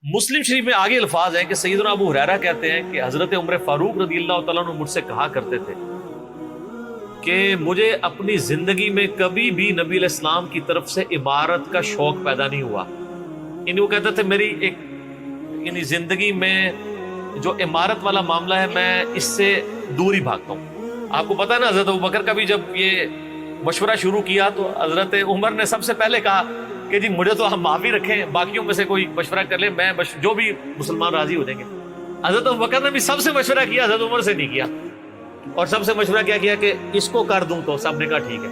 مسلم شریف میں آگے الفاظ ہیں کہ سیدنا ابو ہریرہ کہتے ہیں کہ حضرت عمر فاروق رضی اللہ تعالیٰ عنہ مجھ سے کہا کرتے تھے کہ مجھے اپنی زندگی میں کبھی بھی نبی علیہ السلام کی طرف سے عمارت کا شوق پیدا نہیں ہوا. یعنی وہ کہتے تھے میری ایک یعنی زندگی میں جو عمارت والا معاملہ ہے میں اس سے دور ہی بھاگتا ہوں. آپ کو پتا ہے نا حضرت ابوبکر کا بھی جب یہ مشورہ شروع کیا تو حضرت عمر نے سب سے پہلے کہا کہ جی مجھے تو ہم معافی رکھیں, باقیوں میں سے کوئی مشورہ کر لے, میں جو بھی مسلمان راضی ہو جائیں گے. حضرت ابوبکر نے بھی سب سے مشورہ کیا, حضرت عمر سے نہیں کیا. اور سب سے مشورہ کیا کہ اس کو کر دوں, تو سب نے کہا ٹھیک ہے.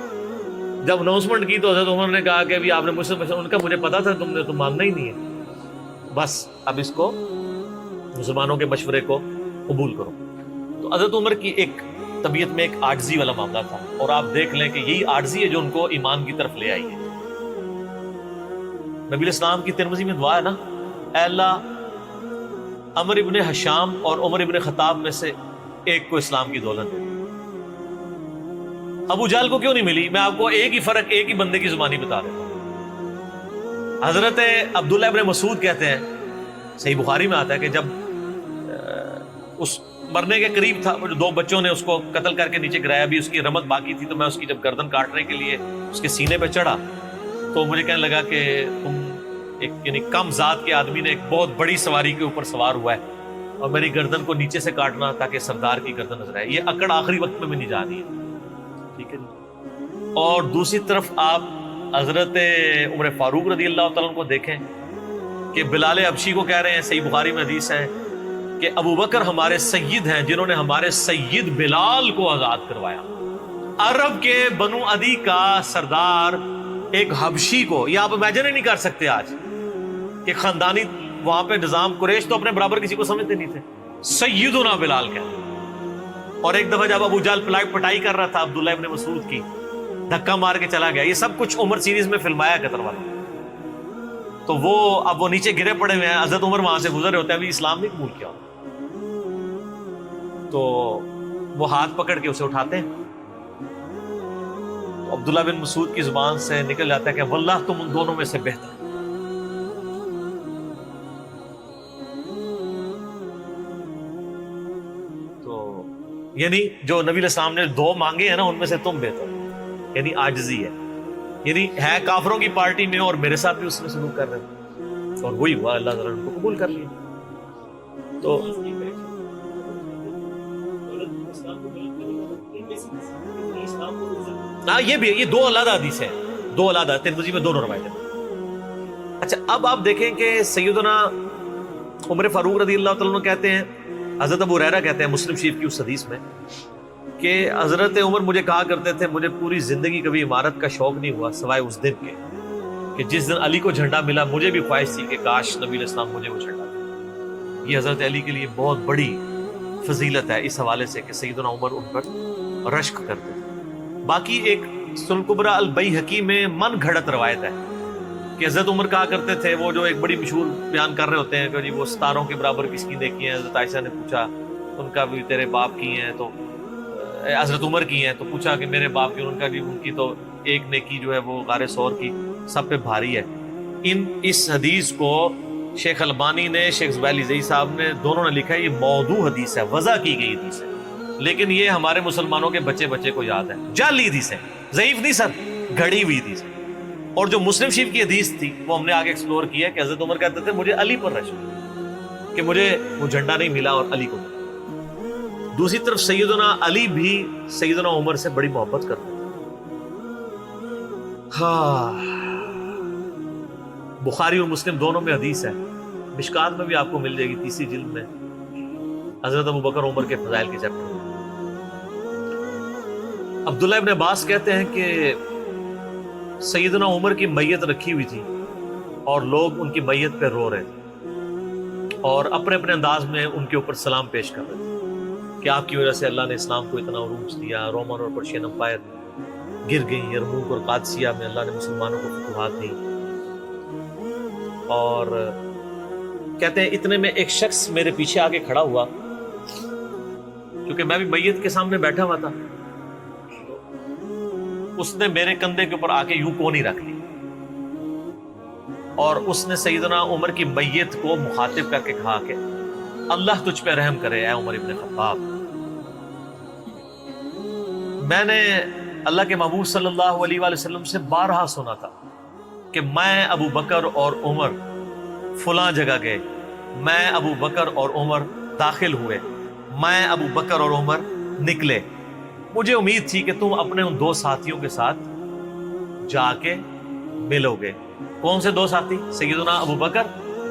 جب اناؤنسمنٹ کی تو حضرت عمر نے کہا کہ ابھی آپ نے مجھ سے مشورہ, ان کا مجھے پتا تھا تم نے تو ماننا ہی نہیں ہے, بس اب اس کو مسلمانوں کے مشورے کو قبول کرو. تو حضرت عمر کی ایک طبیعت میں ایک عاجزی والا معاملہ تھا, اور آپ دیکھ لیں کہ یہی عاجزی ہے جو ان کو ایمان کی طرف لے آئی ہے. نبی علیہ السلام کی ترمذی میں دعا ہے نا, اے اللہ عمر ابن حشام اور عمر ابن خطاب میں سے ایک کو اسلام کی دولت دے. ابو جہل کو کیوں نہیں ملی؟ میں آپ کو ایک ہی فرق ایک ہی بندے کی زبانی بتا دیتا ہوں. حضرت عبداللہ ابن مسعود کہتے ہیں, صحیح بخاری میں آتا ہے کہ جب اس مرنے کے قریب تھا, جو دو بچوں نے اس کو قتل کر کے نیچے گرایا, بھی اس کی رمت باقی تھی, تو میں اس کی جب گردن کاٹنے کے لیے اس کے سینے پہ چڑھا تو مجھے کہنے لگا کہ تم ایک یعنی کم ذات کے آدمی نے ایک بہت بڑی سواری کے اوپر سوار ہوا ہے, اور میری گردن کو نیچے سے کاٹنا تاکہ سردار کی گردن نظر آئے. یہ اکڑ آخری وقت میں بھی نہیں جا رہی ہے, ٹھیک ہے. اور دوسری طرف آپ حضرت عمر فاروق رضی اللہ تعالیٰ عنہ کو دیکھیں کہ بلال حبشی کو کہہ رہے ہیں, صحیح بخاری میں حدیث ہے کہ ابو بکر ہمارے سید ہیں جنہوں نے ہمارے سید بلال کو آزاد کروایا. عرب کے بنو عدی کا سردار ایک حبشی کو, یہ آپ امیجن ہی نہیں کر سکتے آج کہ خاندانی وہاں پہ نظام, قریش تو اپنے برابر کسی کو سمجھتے نہیں تھے, سیدنا بلال کہتے. اور ایک دفعہ جب ابو جہل پٹائی کر رہا تھا عبداللہ ابن مسعود کی, دھکا مار کے چلا گیا. یہ سب کچھ عمر سیریز میں فلمایا قطر والا. تو وہ اب وہ نیچے گرے پڑے ہوئے ہیں, حضرت عمر وہاں سے گزر رہے ہوتے ہیں, ابھی اسلام نہیں قبول کیا. تو وہ ہاتھ پکڑ کے اسے اٹھاتے ہیں, تو عبداللہ بن مسعود کی زبان سے نکل جاتا ہے کہ واللہ تم ان دونوں میں سے بہتر. تو یعنی جو نبی علیہ السلام نے دو مانگے ہیں نا, ان میں سے تم بہتر, یعنی عاجزی ہے. یعنی ہے کافروں کی پارٹی میں اور میرے ساتھ بھی اس میں سلوک کر رہے ہیں, اور وہی ہوا, اللہ تعالیٰ نے ان کو قبول کر لیا. تو ہاں یہ بھی, یہ دو علیحدہ حدیث ہیں, دو علیحدہ, ترمذی میں دونوں روایتیں. اچھا اب آپ دیکھیں کہ سیدنا عمر فاروق رضی اللہ تعالیٰ عنہ کہتے ہیں, حضرت ابو ہریرہ کہتے ہیں مسلم شریف کی اس حدیث میں کہ حضرت عمر مجھے کہا کرتے تھے مجھے پوری زندگی کبھی عمارت کا شوق نہیں ہوا سوائے اس دن کے کہ جس دن علی کو جھنڈا ملا. مجھے بھی خواہش تھی کہ کاش نبی علیہ السلام مجھے وہ جھنڈا دے. یہ حضرت علی کے لیے بہت بڑی فضیلت ہے اس حوالے سے کہ سیدنا عمر ان پر رشک کرتے تھے. باقی ایک سنن کبریٰ البیہقی میں من گھڑت روایت ہے کہ حضرت عمر کہا کرتے تھے, وہ جو ایک بڑی مشہور بیان کر رہے ہوتے ہیں کہ جی وہ ستاروں کے برابر کس کی نیکی ہیں. حضرت عائشہ نے پوچھا ان کا بھی تیرے باپ کی ہیں, تو حضرت عمر کی ہیں, تو پوچھا کہ میرے باپ کی, ان کا بھی ان کی تو ایک نیکی جو ہے وہ غار ثور کی سب پہ بھاری ہے. اس حدیث کو شیخ البانی نے, شیخ زبیلی زئی صاحب نے, دونوں نے لکھا ہے یہ موضوع حدیث ہے, وضع کی گئی حدیث ہے, لیکن یہ ہمارے مسلمانوں کے بچے کو یاد ہے. جعلی حدیث ہے, ضعیف نہیں سر, گھڑی ہوئی حدیث ہے. اور جو مسلم شریف کی حدیث تھی وہ ہم نے آگے ایکسپلور کیا کہ حضرت عمر کہتے تھے مجھے علی پر رشک کہ مجھے وہ جھنڈا نہیں ملا اور علی کو. دوسری طرف سیدنا علی بھی سیدنا عمر سے بڑی محبت کرتے ہیں. ہاں, بخاری اور مسلم دونوں میں حدیث ہے, مشکات میں بھی آپ کو مل جائے گی, تیسری جلد میں حضرت ابو بکر عمر کے فضائل کے چیپٹر میں. عبداللہ ابن عباس کہتے ہیں کہ سیدنا عمر کی میت رکھی ہوئی تھی اور لوگ ان کی میت پہ رو رہے تھے اور اپنے اپنے انداز میں ان کے اوپر سلام پیش کر رہے تھے کہ آپ کی وجہ سے اللہ نے اسلام کو اتنا عروج دیا, رومن اور پرشین امپائر گر گئی, یرموک اور قادسیہ میں اللہ نے مسلمانوں کو فتوحات دی. اور کہتے ہیں اتنے میں ایک شخص میرے پیچھے آ کے کھڑا ہوا, کیونکہ میں بھی میت کے سامنے بیٹھا ہوا تھا, اس نے میرے کندھے کے اوپر آ کے یوں کونی رکھ لی اور اس نے سیدنا عمر کی میت کو مخاطب کر کے کہا کہ اللہ تجھ پہ رحم کرے اے عمر ابن خطاب، میں نے اللہ کے محبوب صلی اللہ علیہ وآلہ وسلم سے بارہا سنا تھا کہ میں ابو بکر اور عمر فلاں جگہ گئے، میں ابو بکر اور عمر داخل ہوئے، میں ابو بکر اور عمر نکلے، مجھے امید تھی کہ تم اپنے ان دو ساتھیوں کے ساتھ جا کے ملو گے۔ کون سے دو ساتھی؟ سیدنا ابو بکر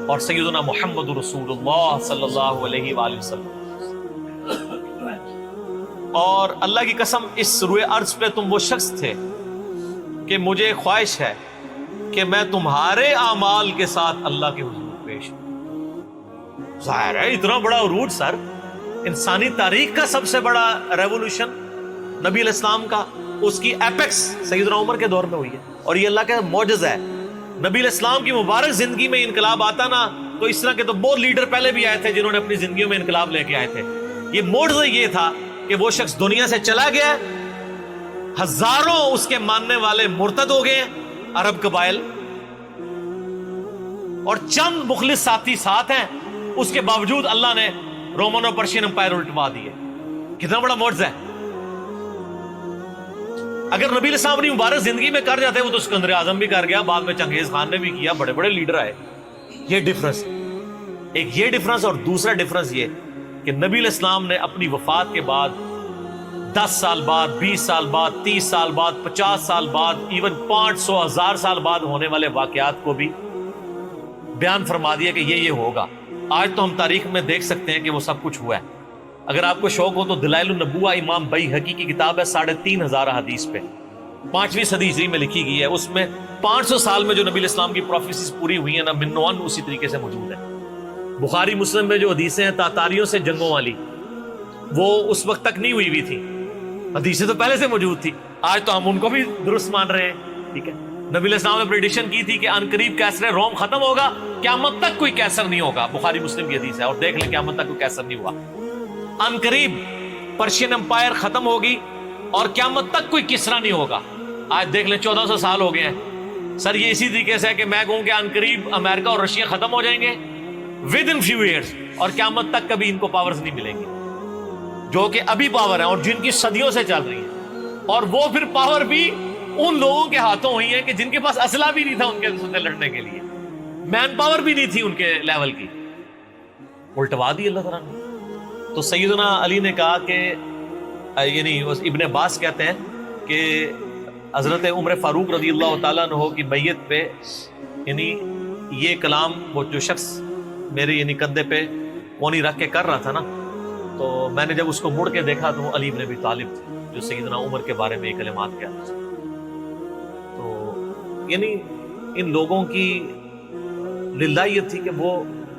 اور سیدنا محمد رسول اللہ صلی اللہ علیہ وآلہ وسلم۔ اور اللہ کی قسم اس روئے ارض پہ تم وہ شخص تھے کہ مجھے خواہش ہے کہ میں تمہارے اعمال کے ساتھ اللہ کے حضور پیش ہوں۔ ظاہر ہے اتنا بڑا عروج سر، انسانی تاریخ کا سب سے بڑا ریولوشن نبی علیہ السلام کا، اس کی ایپیکس سیدنا عمر کے دور میں ہوئی ہے، اور یہ اللہ کا معجزہ ہے۔ نبی علیہ السلام کی مبارک زندگی میں انقلاب آتا نا تو اس طرح کے تو بہت لیڈر پہلے بھی آئے تھے جنہوں نے اپنی زندگیوں میں انقلاب لے کے آئے تھے۔ یہ معجزہ یہ تھا کہ وہ شخص دنیا سے چلا گیا، ہزاروں اس کے ماننے والے مرتد ہو گئے عرب قبائل، اور چند مخلص ساتھی ساتھ ہیں، اس کے باوجود اللہ نے رومن اور پرشین امپائر الٹوا دیے۔ کتنا بڑا معجزہ ہے۔ اگر نبی علیہ السلام اپنی مبارک زندگی میں کر جاتے، وہ تو اسکندر اعظم بھی کر گیا، بعد میں چنگیز خان نے بھی کیا، بڑے بڑے لیڈر آئے۔ یہ ڈفرنس، ایک یہ ڈفرنس، اور دوسرا ڈفرنس یہ کہ نبی علیہ السلام نے اپنی وفات کے بعد 10 سال بعد، 20 سال بعد، 30 سال بعد، 50 سال بعد، ایون 500 1000 سال بعد ہونے والے واقعات کو بھی بیان فرما دیا کہ یہ ہوگا۔ آج تو ہم تاریخ میں دیکھ سکتے ہیں کہ وہ سب کچھ ہوا ہے۔ اگر آپ کو شوق ہو تو دلائل النبوہ امام بیہقی کی کتاب ہے، 3500 حدیث پہ، 5ویں صدی ہجری میں لکھی گئی ہے۔ اس میں 500 سال میں جو نبی علیہ السلام کی پروفیسیز پوری ہوئی ہیں نا، من و عن اسی طریقے سے موجود ہے۔ بخاری مسلم میں جو حدیثیں ہیں تاتاریوں سے جنگوں والی، وہ اس وقت تک نہیں ہوئی تھی، حدیثیں تو پہلے سے موجود تھی۔ آج تو ہم ان کو بھی درست مان رہے ہیں، ٹھیک ہے۔ نبی علیہ السلام نے پریڈکشن کی تھی کہ ان قریب کیسر روم ختم ہوگا، قیامت تک کوئی کیسر نہیں ہوگا۔ بخاری مسلم کی حدیث ہے، اور دیکھ لیں قیامت تک کوئی کیسر نہیں ہوا۔ ان قریب پرشین امپائر ختم ہوگی اور قیامت تک کوئی کسرا نہیں ہوگا۔ آج دیکھ لیں 1400 سال ہو گئے ہیں سر۔ یہ اسی طریقے سے ہے کہ میں کہوں کہ ان قریب امریکہ اور رشیا ختم ہو جائیں گے ود ان فیو ایئرس، اور قیامت تک کبھی ان کو پاورز نہیں ملیں گے جو کہ ابھی پاور ہیں اور جن کی صدیوں سے چل رہی ہیں، اور وہ پھر پاور بھی ان لوگوں کے ہاتھوں ہوئی ہے کہ جن کے پاس اسلحہ بھی نہیں تھا ان کے ساتھ لڑنے کے لیے، مین پاور بھی نہیں تھی ان کے لیول کی، الٹوا دی اللہ تعالیٰ نے۔ تو سیدنا علی نے کہا کہ یعنی ابن عباس کہتے ہیں کہ حضرت عمر فاروق رضی اللہ تعالیٰ عنہ کی میت پہ یعنی یہ کلام وہ جو شخص میرے یعنی کندھے پہ کونی رکھ کے کر رہا تھا نا، تو میں نے جب اس کو مڑ کے دیکھا تو وہ علی بن ابی طالب تھے جو سیدنا عمر کے بارے میں یہ کلمات کہتے تھے۔ تو یعنی ان لوگوں کی للہ یہ تھی کہ وہ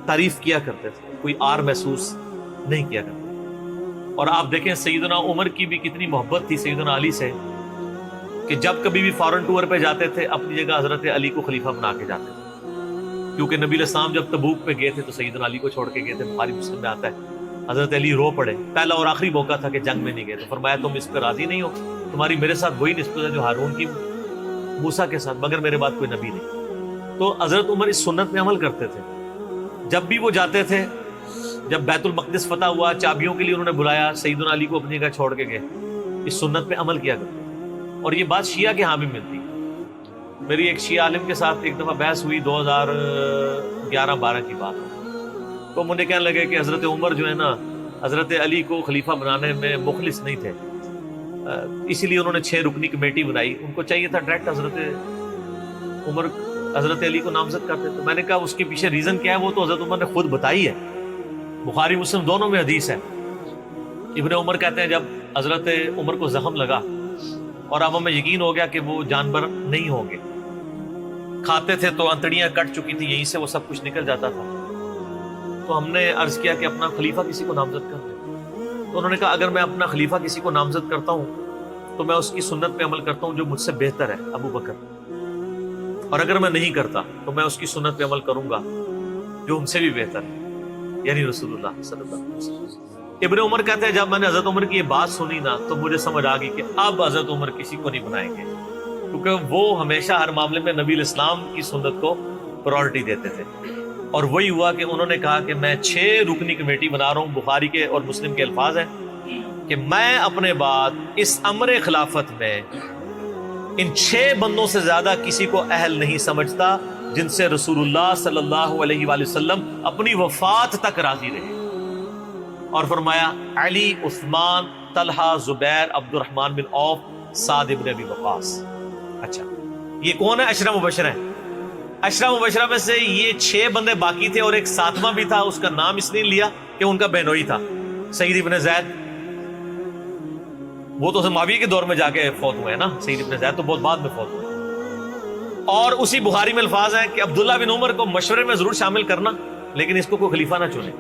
تعریف کیا کرتے تھے، کوئی آر محسوس نہیں کیا کرتے۔ اور آپ دیکھیں سیدنا عمر کی بھی کتنی محبت تھی سیدنا علی سے کہ جب کبھی بھی فارن ٹور پہ جاتے تھے اپنی جگہ حضرت علی کو خلیفہ بنا کے جاتے تھے، کیونکہ نبی علیہ السلام جب تبوک پہ گئے تھے تو سیدنا علی کو چھوڑ کے گئے تھے۔ بخاری مسلم میں آتا ہے حضرت علی رو پڑے، پہلا اور آخری موقع تھا کہ جنگ میں نہیں گئے، تو فرمایا تم اس پہ راضی نہیں ہو، تمہاری میرے ساتھ وہی نسبت ہے جو ہارون کی موسیٰ کے ساتھ، مگر میرے بعد کوئی نبی نہیں۔ تو حضرت عمر اس سنت میں عمل کرتے تھے۔ جب بھی وہ جاتے تھے، جب بیت المقدس فتح ہوا، چابیوں کے لیے انہوں نے بلایا، سیدنا علی کو اپنی جگہ چھوڑ کے گئے، اس سنت پہ عمل کیا کرتے۔ اور یہ بات شیعہ کے ہاں بھی ملتی۔ میری ایک شیعہ عالم کے ساتھ ایک دفعہ بحث ہوئی، 2011-12 کی بات ہے، تو مجھے کہنے لگے کہ حضرت عمر جو ہے نا حضرت علی کو خلیفہ بنانے میں مخلص نہیں تھے، اسی لیے انہوں نے 6 رکنی کمیٹی بنائی، ان کو چاہیے تھا ڈائریکٹ حضرت عمر حضرت علی کو نامزد کرتے۔ تو میں نے کہا اس کے پیچھے ریزن کیا ہے، وہ تو حضرت عمر نے خود بتائی ہے، بخاری مسلم دونوں میں حدیث ہے۔ ابن عمر کہتے ہیں جب حضرت عمر کو زخم لگا اور اب ہمیں یقین ہو گیا کہ وہ جانور نہیں ہوں گے، کھاتے تھے تو انتڑیاں کٹ چکی تھی، یہیں سے وہ سب کچھ نکل جاتا تھا، تو ہم نے عرض کیا کہ اپنا خلیفہ کسی کو نامزد کر دیں۔ تو انہوں نے کہا اگر میں اپنا خلیفہ کسی کو نامزد کرتا ہوں تو میں اس کی سنت پہ عمل کرتا ہوں جو مجھ سے بہتر ہے، ابو بکر، اور اگر میں نہیں کرتا تو میں اس کی سنت پہ عمل کروں گا جو ان سے بھی بہتر ہے، یعنی رسول اللہ صلی اللہ علیہ وسلم۔ ابن عمر کہتے ہیں جب میں نے حضرت عمر کی یہ بات سنی نا تو مجھے سمجھ آ گئی کہ اب حضرت عمر کسی کو نہیں بنائیں گے، کیونکہ وہ ہمیشہ ہر معاملے میں نبی علیہ السلام کی سنت کو پرائورٹی دیتے تھے. اور وہی ہوا کہ انہوں نے کہا کہ میں 6 رکنی کمیٹی بنا رہا ہوں. بخاری کے اور مسلم کے الفاظ ہیں کہ میں اپنے بعد اس امر خلافت میں ان 6 بندوں سے زیادہ کسی کو اہل نہیں سمجھتا جن سے رسول اللہ صلی اللہ علیہ وآلہ وسلم اپنی وفات تک راضی رہے. اور فرمایا علی، عثمان، طلحہ، زبیر، عبد الرحمن بن عوف، سعد ابن ابی وقاص. اچھا یہ کون ہے؟ عشرہ مبشرہ ہیں. عشرہ مبشرہ میں سے یہ 6 بندے باقی تھے اور ایک 7واں بھی تھا. اس کا نام اس نے لیا کہ ان کا بہنوئی تھا، سعید ابن زید. وہ تو معاویہ کے دور میں جا کے فوت ہوئے ہیں نا. سعید ابن زید تو بہت بعد میں فوت ہوئے. اور اسی بخاری میں الفاظ ہیں کہ عبداللہ بن عمر کو مشورے میں ضرور شامل کرنا لیکن اس کو کوئی خلیفہ نہ چنے.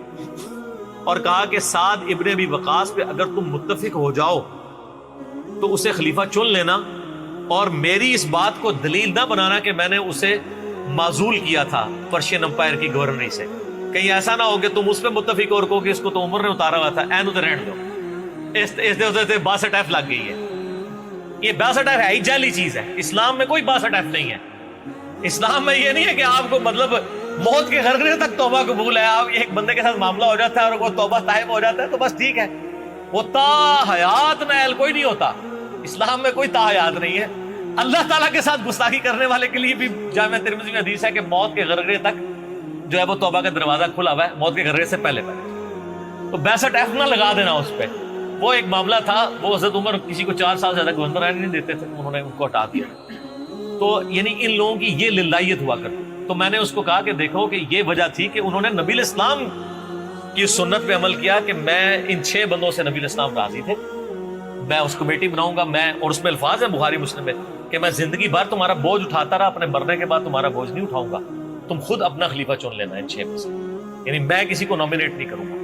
اور کہا کہ سعد ابن ابی وقاص پہ اگر تم متفق ہو جاؤ تو اسے خلیفہ چن لینا، اور میری اس بات کو دلیل نہ بنانا کہ میں نے اسے معزول کیا تھا پرشین امپائر کی گورنری سے. کہیں ایسا نہ ہو کہ تم اس پہ متفق اور کہو کہ اس کو تو عمر نے اتارا ہوا تھا، اینو تو رہن دو. اس باسٹ ایف لگ گئی ہے. یہ باسٹ ایف ہے ہی جعلی چیز ہے. اسلام میں کوئی باسٹ ایف نہیں ہے. اسلام میں یہ نہیں ہے کہ آپ کو مطلب موت کے غرغرے تک توبہ قبول ہے. آپ ایک بندے کے ساتھ معاملہ ہو جاتا ہے اور وہ توبہ طائب ہو جاتا ہے تو بس ٹھیک ہے. وہ تا حیات نائل کوئی نہیں ہوتا. اسلام میں کوئی تا حیات نہیں ہے. اللہ تعالیٰ کے ساتھ گستاخی کرنے والے کے لیے بھی جامع ترمذی میں حدیث ہے کہ موت کے غرغرے تک جو ہے وہ توبہ کا دروازہ کھلا ہوا ہے، موت کے غرغرے سے پہلے. تو 62 ایف نہ لگا دینا اس پہ. وہ ایک معاملہ تھا، وہ حضرت عمر کسی کو 4 سال زیادہ گورنر رہنے نہیں دیتے تھے، انہوں نے ان کو ہٹا دیا. تو یعنی ان لوگوں کی یہ للہیت ہوا کرتی. تو میں نے اس کو کہا کہ دیکھو کہ یہ وجہ تھی کہ انہوں نے نبی الاسلام کی سنت پہ عمل کیا کہ میں ان 6 بندوں سے نبی الاسلام راضی تھے، میں اس کمیٹی بناؤں گا. میں اور اس میں الفاظ ہیں بخاری مسلم میں کہ میں زندگی بھر تمہارا بوجھ اٹھاتا رہا، اپنے مرنے کے بعد تمہارا بوجھ نہیں اٹھاؤں گا، تم خود اپنا خلیفہ چن لینا ان 6 میں سے. یعنی میں کسی کو نامینیٹ نہیں کروں گا.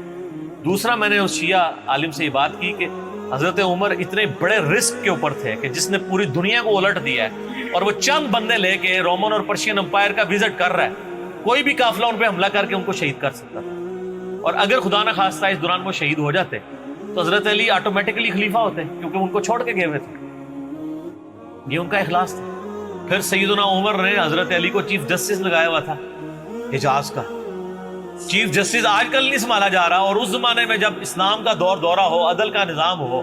دوسرا میں نے اس شیعہ عالم سے یہ بات کی کہ حضرت عمر اتنے بڑے رسک کے اوپر تھے کہ جس نے پوری دنیا کو الٹ دیا ہے اور وہ چند بندے لے کے رومن اور پرشین امپائر کا وزٹ کر رہا ہے. کوئی بھی قافلہ ان پہ حملہ کر کے ان کو شہید کر سکتا تھا. اور اگر خدا نہ خواستہ اس دوران وہ شہید ہو جاتے تو حضرت علی آٹومیٹکلی خلیفہ ہوتے کیونکہ ان کو چھوڑ کے گئے ہوئے تھے. یہ ان کا اخلاص تھا. پھر سیدنا عمر نے حضرت علی کو چیف جسٹس لگایا ہوا تھا حجاز کا. چیف جسٹس آج کل نہیں سنبھالا جا رہا، اور اس زمانے میں جب اسلام کا دور دورہ ہو، عدل کا نظام ہو،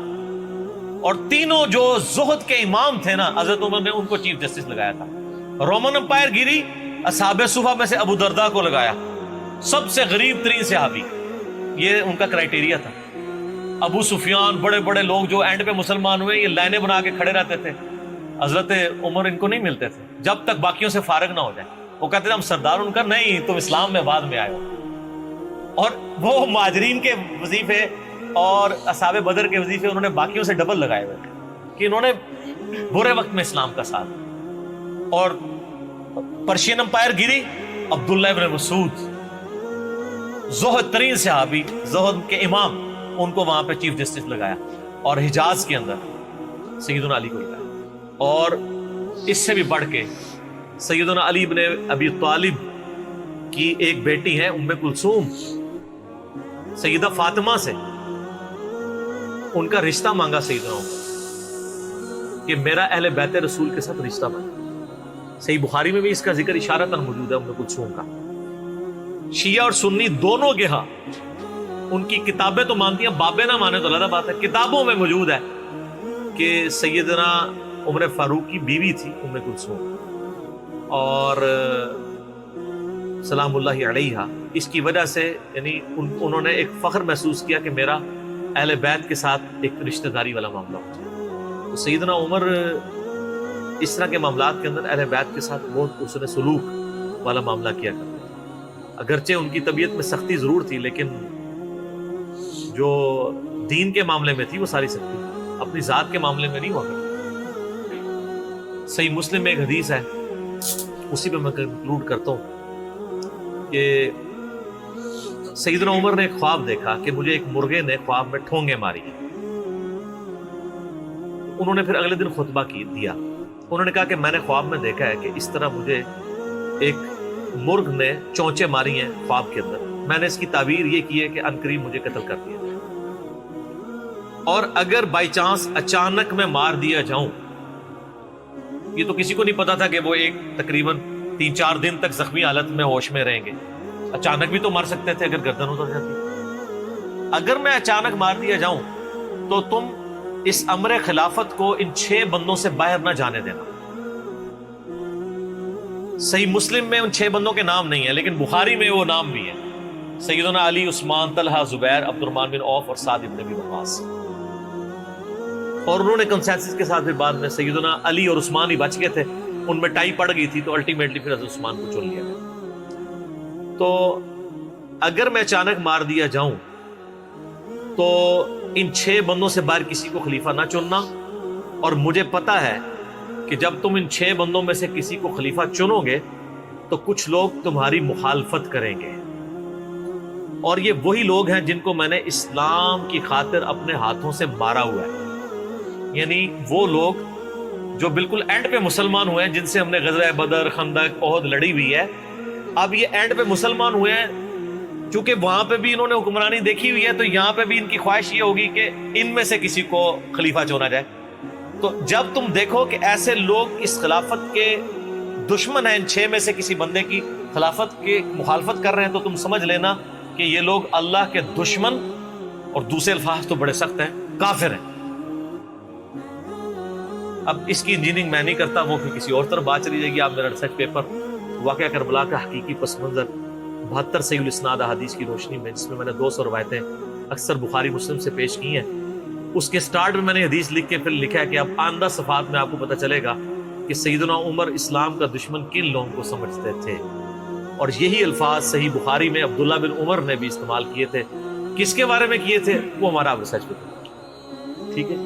اور تینوں جو زہد کے امام تھے نا، حضرت عمر نے ان کو چیف جسٹس لگایا تھا. رومن امپائر گری، اصحاب صفہ میں سے ابو درداء کو لگایا، سب سے غریب ترین صحابی. یہ ان کا کرائیٹیریا تھا. ابو سفیان، بڑے بڑے لوگ جو اینڈ پہ مسلمان ہوئے، یہ لائنیں بنا کے کھڑے رہتے تھے. حضرت عمر ان کو نہیں ملتے تھے جب تک باقیوں سے فارغ نہ ہو جائے. وہ کہتے تھے ہم سردار. ان کا نہیں، تم اسلام میں بعد میں آئے ہو. اور وہ مہاجرین کے وظیفے اور اصحاب بدر کے وظیفے انہوں نے باقیوں سے ڈبل لگائے ہوئے تھے کہ انہوں نے برے وقت میں اسلام کا ساتھ. اور پرشین امپائر گری، عبداللہ ابن مسعود، زہد ترین صحابی، زہد کے امام، ان کو وہاں پہ چیف جسٹس لگایا. اور حجاز کے اندر سیدنا علی کو لگایا. اور اس سے بھی بڑھ کے سیدنا علی ابن ابی طالب کی ایک بیٹی ہے ام کلثوم، سیدہ فاطمہ سے ان کا رشتہ مانگا سیدنا عمر کہ میرا اہل بیت رسول کے ساتھ رشتہ بنا. صحیح بخاری میں بھی اس کا ذکر اشارتاً موجود ہے ام کلثوم کا. شیعہ اور سنی دونوں کے ہاں ان کی کتابیں تو مانتی ہیں، بابے نہ مانے تو علیحدہ بات ہے. کتابوں میں موجود ہے کہ سیدنا عمر فاروق کی بیوی تھی ام کلثوم، اور سلام اللہ علیہا. اس کی وجہ سے یعنی انہوں نے ایک فخر محسوس کیا کہ میرا اہل بیت کے ساتھ ایک رشتہ داری والا معاملہ ہو جائے. تو سیدنا عمر اس طرح کے معاملات کے اندر اہل بیت کے ساتھ بہت حسن سلوک والا معاملہ کیا کرتے تھے. اگرچہ ان کی طبیعت میں سختی ضرور تھی لیکن جو دین کے معاملے میں تھی وہ ساری سختی اپنی ذات کے معاملے میں نہیں ہوا کرتی. صحیح مسلم میں ایک حدیث ہے، اسی پہ میں کنکلوڈ کرتا ہوں کہ سیدنا عمر نے ایک خواب دیکھا کہ مجھے ایک مرغے نے خواب میں ٹھونگے ماری. انہوں نے پھر اگلے دن خطبہ دیا. انہوں نے کہا کہ میں نے خواب میں دیکھا ہے کہ اس طرح مجھے ایک مرغ نے چونچے ماری ہیں خواب کے اندر. میں نے اس کی تعبیر یہ کی ہے کہ عنقریب مجھے قتل کر دیا، اور اگر بائی چانس اچانک میں مار دیا جاؤں، یہ تو کسی کو نہیں پتا تھا کہ وہ ایک تقریباً 3-4 دن تک زخمی حالت میں ہوش میں رہیں گے. اچانک بھی تو مر سکتے تھے اگر گردن اتر جاتی. اگر میں اچانک مار دیا جاؤں تو تم اس امر خلافت کو ان 6 بندوں سے باہر نہ جانے دینا. صحیح مسلم میں ان 6 بندوں کے نام نہیں ہیں، لیکن بخاری میں وہ نام بھی ہیں: سیدنا علی، عثمان، طلحہ، زبیر، عبد الرحمن بن عوف اور سعد بن ابی وقاص. اور انہوں نے کنسنسس کے ساتھ پھر بعد میں سیدنا علی اور عثمان ہی بچ گئے تھے، ان میں ٹائی پڑ گئی تھی تو الٹیمیٹلی پھر حضرت عثمان کو چن لیا گیا. تو اگر میں اچانک مار دیا جاؤں تو ان 6 بندوں سے باہر کسی کو خلیفہ نہ چننا. اور مجھے پتا ہے کہ جب تم ان 6 بندوں میں سے کسی کو خلیفہ چنو گے تو کچھ لوگ تمہاری مخالفت کریں گے، اور یہ وہی لوگ ہیں جن کو میں نے اسلام کی خاطر اپنے ہاتھوں سے مارا ہوا ہے. یعنی وہ لوگ جو بالکل اینڈ پہ مسلمان ہوئے ہیں، جن سے ہم نے غزوہ بدر، خندق، احد لڑی ہوئی ہے. اب یہ اینڈ پہ مسلمان ہوئے ہیں، چونکہ وہاں پہ بھی انہوں نے حکمرانی دیکھی ہوئی ہے، تو یہاں پہ بھی ان کی خواہش یہ ہوگی کہ ان میں سے کسی کو خلیفہ چنا جائے. تو جب تم دیکھو کہ ایسے لوگ اس خلافت کے دشمن ہیں، ان 6 میں سے کسی بندے کی خلافت کی مخالفت کر رہے ہیں، تو تم سمجھ لینا کہ یہ لوگ اللہ کے دشمن، اور دوسرے الفاظ تو بڑے سخت ہیں، کافر ہیں. اب اس کی انجینئرنگ میں نہیں کرتا، وہ پھر کسی اور طرف بات چلی جائے گی. آپ میرا ریسرچ پیپر واقعہ کربلا کا حقیقی پس منظر 72 صحیح الاسناد احادیث کی روشنی میں، جس میں میں نے 200 روایتیں اکثر بخاری مسلم سے پیش کی ہیں، اس کے سٹارٹ میں نے حدیث لکھ کے پھر لکھا ہے کہ اب آئندہ صفحات میں آپ کو پتہ چلے گا کہ سیدنا عمر اسلام کا دشمن کن لوگوں کو سمجھتے تھے. اور یہی الفاظ صحیح بخاری میں عبداللہ بن عمر نے بھی استعمال کیے تھے. کس کے بارے میں کیے تھے وہ ہمارا اب ریسرچ پیپر. ٹھیک ہے.